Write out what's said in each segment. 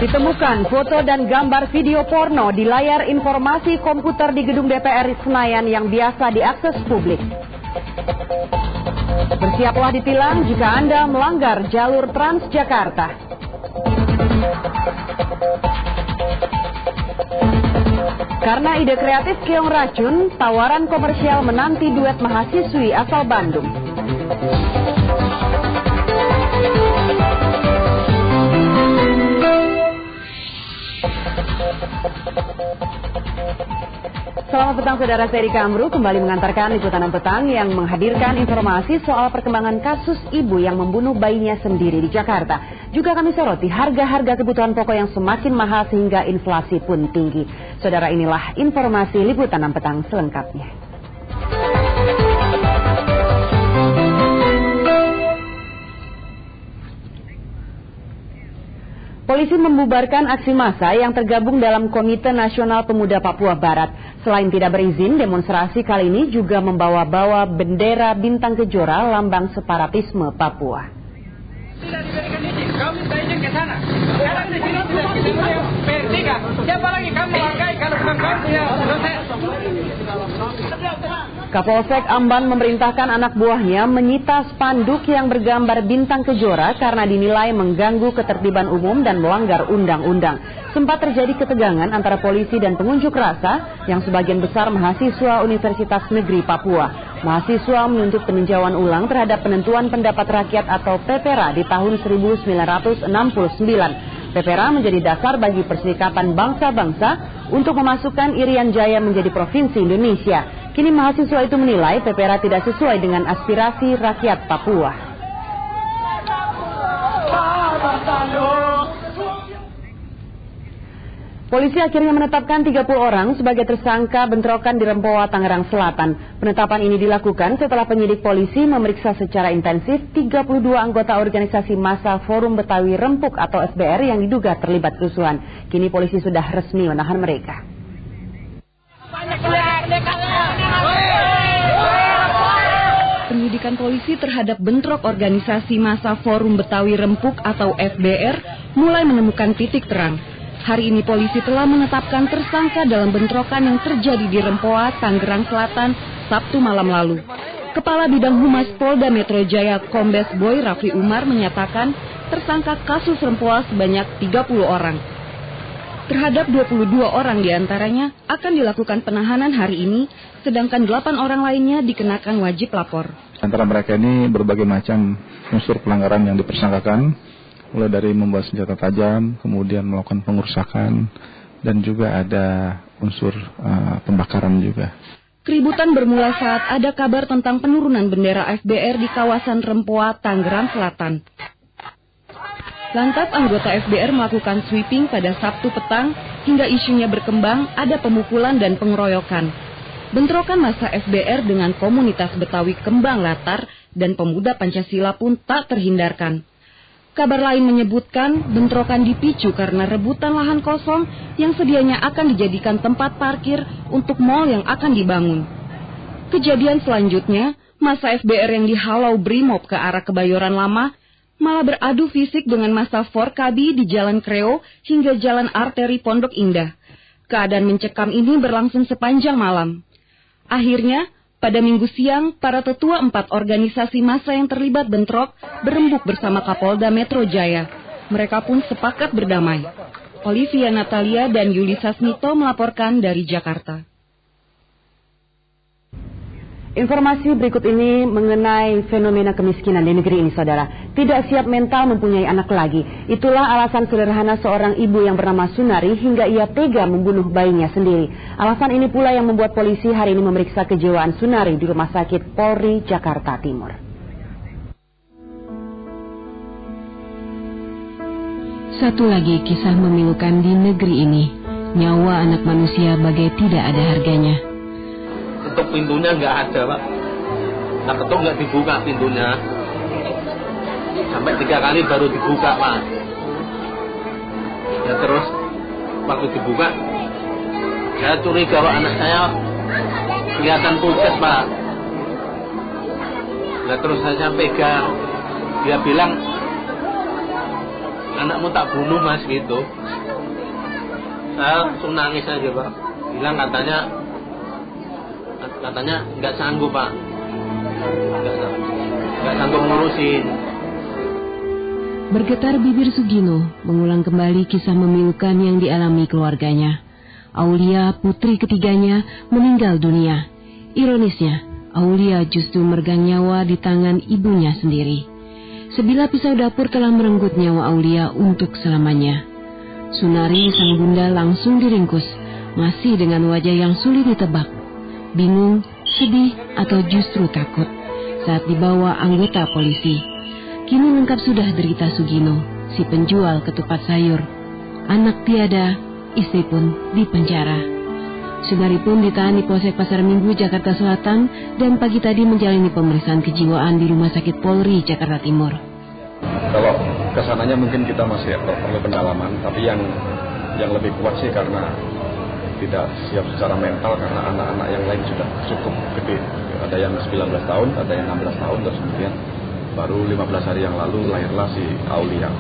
Ditemukan foto dan gambar video porno di layar informasi komputer di gedung DPR Senayan yang biasa diakses publik. Bersiaplah ditilang jika Anda melanggar jalur Transjakarta. Karena ide kreatif Keong Racun, tawaran komersial menanti duet mahasiswi asal Bandung. Selamat petang saudara, saya Rika Amru kembali mengantarkan liputan petang yang menghadirkan informasi soal perkembangan kasus ibu yang membunuh bayinya sendiri di Jakarta. Juga kami soroti harga-harga kebutuhan pokok yang semakin mahal sehingga inflasi pun tinggi. Saudara, inilah informasi liputan petang selengkapnya. Polisi membubarkan aksi massa yang tergabung dalam Komite Nasional Pemuda Papua Barat. Selain tidak berizin, demonstrasi kali ini juga membawa-bawa bendera bintang kejora lambang separatisme Papua. Tidak diberikan izin, kau minta izin ke sana. Sekarang di sini tidak diberikan Persika. Siapa lagi kamu langgai kalau bukan kamu ya dosen. Kapolsek Amban memerintahkan anak buahnya menyita spanduk yang bergambar bintang kejora karena dinilai mengganggu ketertiban umum dan melanggar undang-undang. Sempat terjadi ketegangan antara polisi dan pengunjuk rasa yang sebagian besar mahasiswa Universitas Negeri Papua. Mahasiswa menuntut peninjauan ulang terhadap penentuan pendapat rakyat atau PPRA di tahun 1969. PPRA menjadi dasar bagi Perserikatan Bangsa-Bangsa untuk memasukkan Irian Jaya menjadi provinsi Indonesia. Kini mahasiswa itu menilai PPRA tidak sesuai dengan aspirasi rakyat Papua. Polisi akhirnya menetapkan 30 orang sebagai tersangka bentrokan di Rempoa, Tangerang Selatan. Penetapan ini dilakukan setelah penyidik polisi memeriksa secara intensif 32 anggota organisasi massa Forum Betawi Rempuk atau FBR yang diduga terlibat kerusuhan. Kini polisi sudah resmi menahan mereka. Penyidikan polisi terhadap bentrok organisasi massa Forum Betawi Rempuk atau FBR mulai menemukan titik terang. Hari ini polisi telah menetapkan tersangka dalam bentrokan yang terjadi di Rempoa, Tangerang Selatan, Sabtu malam lalu. Kepala Bidang Humas Polda Metro Jaya Kombes Boy Rafli Umar menyatakan tersangka kasus Rempoa sebanyak 30 orang. Terhadap 22 orang diantaranya akan dilakukan penahanan hari ini, sedangkan 8 orang lainnya dikenakan wajib lapor. Antara mereka ini berbagai macam unsur pelanggaran yang dipersangkakan, mulai dari membawa senjata tajam, kemudian melakukan pengerusakan, dan juga ada unsur pembakaran juga. Keributan bermula saat ada kabar tentang penurunan bendera FBR di kawasan Rempoa, Tangerang Selatan. Lantas anggota FBR melakukan sweeping pada Sabtu petang hingga isunya berkembang ada pemukulan dan pengeroyokan. Bentrokan massa FBR dengan komunitas Betawi Kembang Latar dan pemuda Pancasila pun tak terhindarkan. Kabar lain menyebutkan bentrokan dipicu karena rebutan lahan kosong yang sedianya akan dijadikan tempat parkir untuk mal yang akan dibangun. Kejadian selanjutnya, massa FBR yang dihalau Brimob ke arah Kebayoran Lama malah beradu fisik dengan massa Forkabi di Jalan Kreo hingga Jalan Arteri Pondok Indah. Keadaan mencekam ini berlangsung sepanjang malam. Akhirnya, pada Minggu siang, para tetua 4 organisasi massa yang terlibat bentrok berembuk bersama Kapolda Metro Jaya. Mereka pun sepakat berdamai. Olivia Natalia dan Yuli Sasmito melaporkan dari Jakarta. Informasi berikut ini mengenai fenomena kemiskinan di negeri ini, saudara. Tidak siap mental mempunyai anak lagi. Itulah alasan sederhana seorang ibu yang bernama Sunari hingga ia tega membunuh bayinya sendiri. Alasan ini pula yang membuat polisi hari ini memeriksa kejiwaan Sunari di Rumah Sakit Polri, Jakarta Timur. Satu lagi kisah memilukan di negeri ini. Nyawa anak manusia bagai tidak ada harganya. Ketuk pintunya nggak ada, Pak. Nah, ketuk nggak dibuka pintunya. Sampai 3 kali baru dibuka, Pak. Ya terus waktu dibuka, saya curiga kalau anak saya kelihatan pucat, Pak. Nah terus saya pegang, dia bilang anakmu tak bunuh mas gitu. Saya langsung nangis aja Pak. Bilang katanya nggak sanggup Pak, nggak sanggup ngurusin. Bergetar bibir Sugino mengulang kembali kisah memilukan yang dialami keluarganya. Aulia, putri ketiganya, meninggal dunia. Ironisnya, Aulia justru meregang nyawa di tangan ibunya sendiri. Sebilah pisau dapur telah merenggut nyawa Aulia untuk selamanya. Sunari, sang bunda, langsung diringkus, masih dengan wajah yang sulit ditebak. Bingung, sedih, atau justru takut saat dibawa anggota polisi. Kini lengkap sudah derita Sugino, si penjual ketupat sayur. Anak tiada, istri pun dipenjara. Sunari pun ditahan di Polsek Pasar Minggu, Jakarta Selatan, dan pagi tadi menjalani pemeriksaan kejiwaan di Rumah Sakit Polri, Jakarta Timur. Kalau kesananya mungkin kita masih perlu pendalaman, tapi yang lebih kuat sih karena tidak siap secara mental, karena anak-anak yang lain sudah cukup gede. Ada yang 19 tahun, ada yang 16 tahun, terus kemudian baru 15 hari yang lalu lahirlah si Aulia.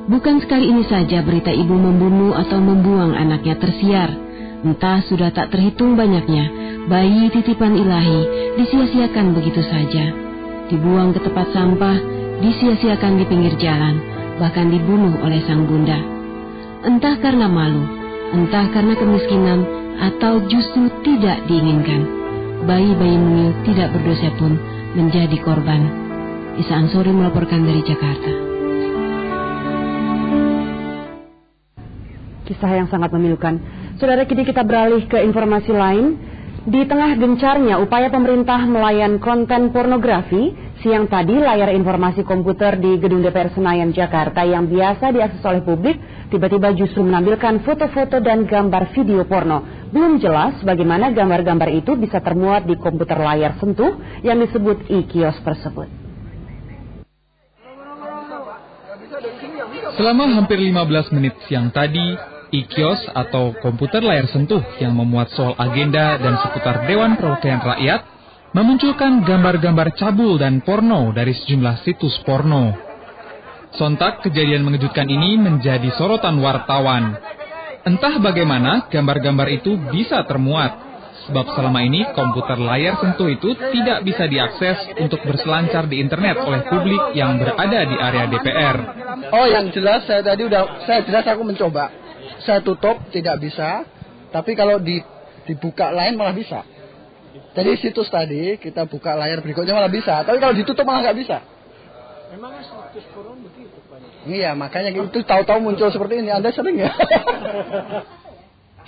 Bukan sekali ini saja berita ibu membunuh atau membuang anaknya tersiar. Entah sudah tak terhitung banyaknya bayi titipan ilahi disia-siakan begitu saja. Dibuang ke tempat sampah, disia-siakan di pinggir jalan, bahkan dibunuh oleh sang bunda. Entah karena malu, entah karena kemiskinan, atau justru tidak diinginkan. Bayi-bayi mungil tidak berdosa pun menjadi korban. Isa Ansori melaporkan dari Jakarta. Kisah yang sangat memilukan. Saudara, kini kita beralih ke informasi lain. Di tengah gencarnya upaya pemerintah melayan konten pornografi, siang tadi layar informasi komputer di Gedung DPR Senayan, Jakarta yang biasa diakses oleh publik, tiba-tiba justru menampilkan foto-foto dan gambar video porno. Belum jelas bagaimana gambar-gambar itu bisa termuat di komputer layar sentuh yang disebut e-kios tersebut. Selama hampir 15 menit siang tadi, e-kios atau komputer layar sentuh yang memuat soal agenda dan seputar Dewan Perwakilan Rakyat memunculkan gambar-gambar cabul dan porno dari sejumlah situs porno. Sontak kejadian mengejutkan ini menjadi sorotan wartawan. Entah bagaimana gambar-gambar itu bisa termuat, sebab selama ini komputer layar sentuh itu tidak bisa diakses untuk berselancar di internet oleh publik yang berada di area DPR. Oh, yang jelas saya aku mencoba. Saya tutup tidak bisa, tapi kalau dibuka lain malah bisa. Jadi situs tadi kita buka layar berikutnya malah bisa, tapi kalau ditutup malah nggak bisa. Memang situs porno begitu Pak? Iya, makanya itu tahu-tahu muncul seperti ini. Anda sering ya?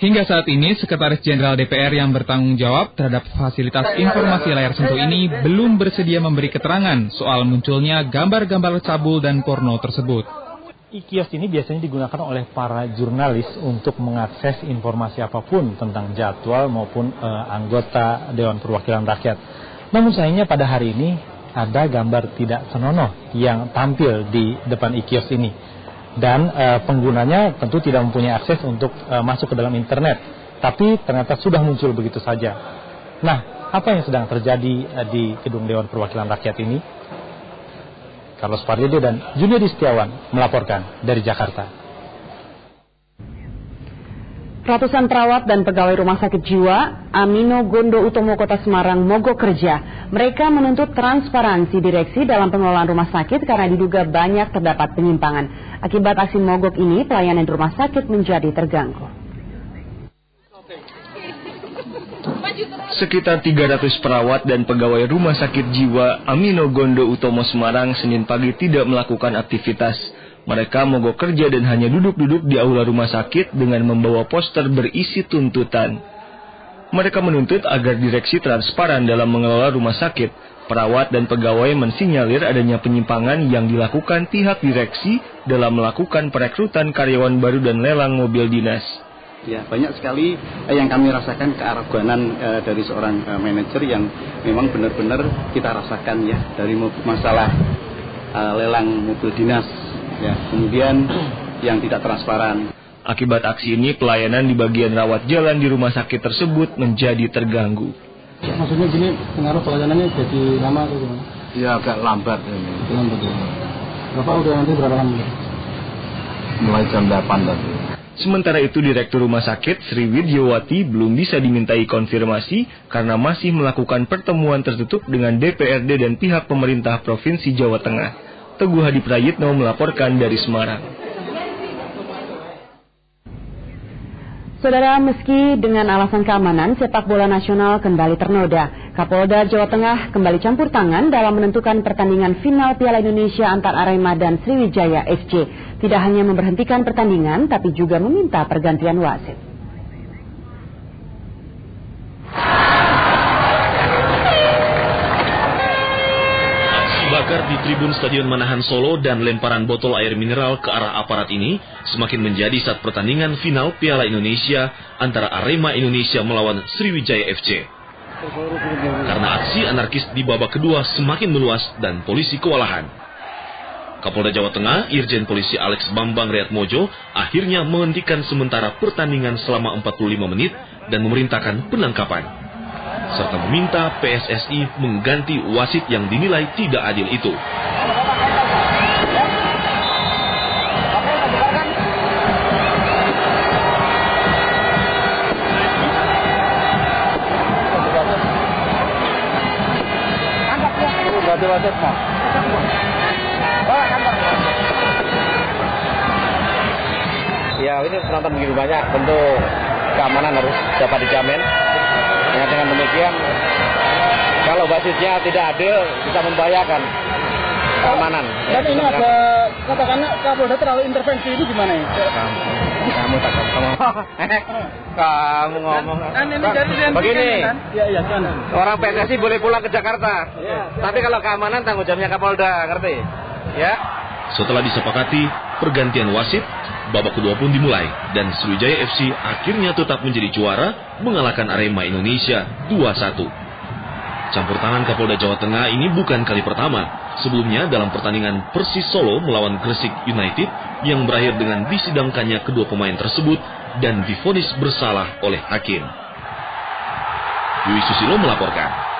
Hingga saat ini, Sekretaris Jenderal DPR yang bertanggung jawab terhadap fasilitas informasi layar sentuh ini belum bersedia memberi keterangan soal munculnya gambar-gambar cabul dan porno tersebut. E-kios ini biasanya digunakan oleh para jurnalis untuk mengakses informasi apapun tentang jadwal maupun anggota Dewan Perwakilan Rakyat. Namun sayangnya pada hari ini ada gambar tidak senonoh yang tampil di depan e-kios ini. Dan penggunanya tentu tidak mempunyai akses untuk masuk ke dalam internet. Tapi ternyata sudah muncul begitu saja. Nah, apa yang sedang terjadi di Gedung Dewan Perwakilan Rakyat ini? Carlos Pardede dan Juniadi Setiawan melaporkan dari Jakarta. Ratusan perawat dan pegawai Rumah Sakit Jiwa Amino Gondo Utomo Kota Semarang mogok kerja. Mereka menuntut transparansi direksi dalam pengelolaan rumah sakit karena diduga banyak terdapat penyimpangan. Akibat aksi mogok ini, pelayanan di rumah sakit menjadi terganggu. Sekitar 300 perawat dan pegawai Rumah Sakit Jiwa Amino Gondo Utomo Semarang Senin pagi tidak melakukan aktivitas. Mereka mogok kerja dan hanya duduk-duduk di aula rumah sakit dengan membawa poster berisi tuntutan. Mereka menuntut agar direksi transparan dalam mengelola rumah sakit. Perawat dan pegawai mensinyalir adanya penyimpangan yang dilakukan pihak direksi dalam melakukan perekrutan karyawan baru dan lelang mobil dinas. Ya, banyak sekali yang kami rasakan kearoganan dari seorang manajer yang memang benar-benar kita rasakan ya, dari masalah lelang mobil dinas ya, kemudian yang tidak transparan. Akibat aksi ini, pelayanan di bagian rawat jalan di rumah sakit tersebut menjadi terganggu. Maksudnya gini, pengaruh pelayanannya jadi lama atau gimana? Ya, agak lambat ini. Lambat ya. Bapak udah nanti berapa lama? Mulai jam 8 tadi. Sementara itu Direktur Rumah Sakit Sri Widyawati belum bisa dimintai konfirmasi karena masih melakukan pertemuan tertutup dengan DPRD dan pihak pemerintah Provinsi Jawa Tengah. Teguh Hadi Prayitno melaporkan dari Semarang. Saudara, meski dengan alasan keamanan, sepak bola nasional kembali ternoda. Kapolda Jawa Tengah kembali campur tangan dalam menentukan pertandingan final Piala Indonesia antar Arema dan Sriwijaya FC. Tidak hanya memberhentikan pertandingan, tapi juga meminta pergantian wasit. Bakar di tribun Stadion Manahan Solo dan lemparan botol air mineral ke arah aparat ini semakin menjadi saat pertandingan final Piala Indonesia antara Arema Indonesia melawan Sriwijaya FC. Karena aksi anarkis di babak kedua semakin meluas dan polisi kewalahan. Kapolda Jawa Tengah, Irjen Polisi Alex Bambang Riyatmojo akhirnya menghentikan sementara pertandingan selama 45 menit dan memerintahkan penangkapan, serta meminta PSSI mengganti wasit yang dinilai tidak adil itu. Ya, ini penonton begitu banyak, tentu keamanan harus dapat dijamin. Dengan demikian, kalau wasitnya tidak adil, bisa membahayakan keamanan. Dan ini ada, katakanlah Kapolda terlalu intervensi, itu gimana ya? Kamu tak ngomong. Kamu ngomong. Begini, orang PSSI boleh pulang ke Jakarta, tapi kalau keamanan tanggung jawabnya Kapolda, ngerti? Ya. Setelah disepakati pergantian wasit, babak kedua pun dimulai dan Sriwijaya FC akhirnya tetap menjadi juara mengalahkan Arema Indonesia 2-1. Campur tangan Kapolda Jawa Tengah ini bukan kali pertama. Sebelumnya dalam pertandingan Persis Solo melawan Gresik United yang berakhir dengan disidangkannya kedua pemain tersebut dan divonis bersalah oleh hakim. Dwi Susilo melaporkan.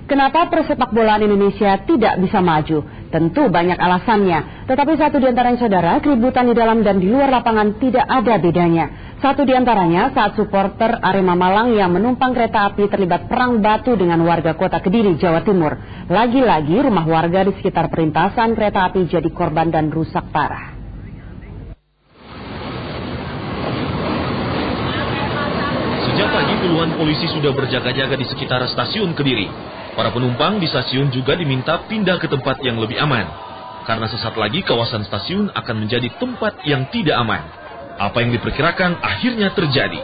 Kenapa persepak bolaan Indonesia tidak bisa maju? Tentu banyak alasannya. Tetapi satu di antaranya, saudara, keributan di dalam dan di luar lapangan tidak ada bedanya. Satu di antaranya saat supporter Arema Malang yang menumpang kereta api terlibat perang batu dengan warga kota Kediri, Jawa Timur. Lagi-lagi rumah warga di sekitar perlintasan kereta api jadi korban dan rusak parah. Sejak pagi puluhan polisi sudah berjaga-jaga di sekitar stasiun Kediri. Para penumpang di stasiun juga diminta pindah ke tempat yang lebih aman, karena sesaat lagi kawasan stasiun akan menjadi tempat yang tidak aman. Apa yang diperkirakan akhirnya terjadi.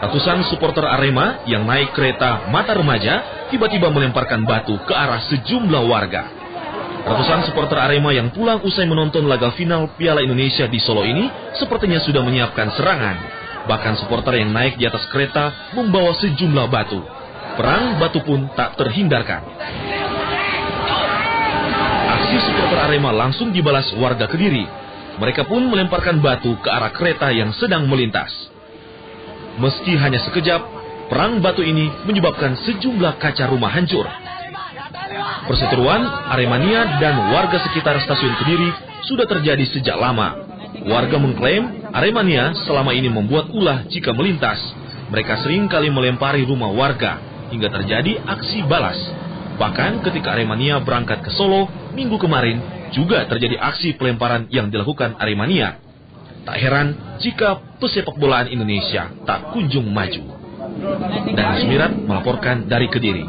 Ratusan supporter Arema yang naik kereta Mata Remaja tiba-tiba melemparkan batu ke arah sejumlah warga. Ratusan supporter Arema yang pulang usai menonton laga final Piala Indonesia di Solo ini sepertinya sudah menyiapkan serangan. Bahkan supporter yang naik di atas kereta membawa sejumlah batu. Perang batu pun tak terhindarkan. Aksi supporter Arema langsung dibalas warga Kediri. Mereka pun melemparkan batu ke arah kereta yang sedang melintas. Meski hanya sekejap, perang batu ini menyebabkan sejumlah kaca rumah hancur. Perseteruan Aremania dan warga sekitar stasiun Kediri sudah terjadi sejak lama. Warga mengklaim Aremania selama ini membuat ulah jika melintas. Mereka sering kali melempari rumah warga hingga terjadi aksi balas. Bahkan ketika Aremania berangkat ke Solo minggu kemarin juga terjadi aksi pelemparan yang dilakukan Aremania. Tak heran jika pesepak bolaan Indonesia tak kunjung maju. Dan Sumirat melaporkan dari Kediri.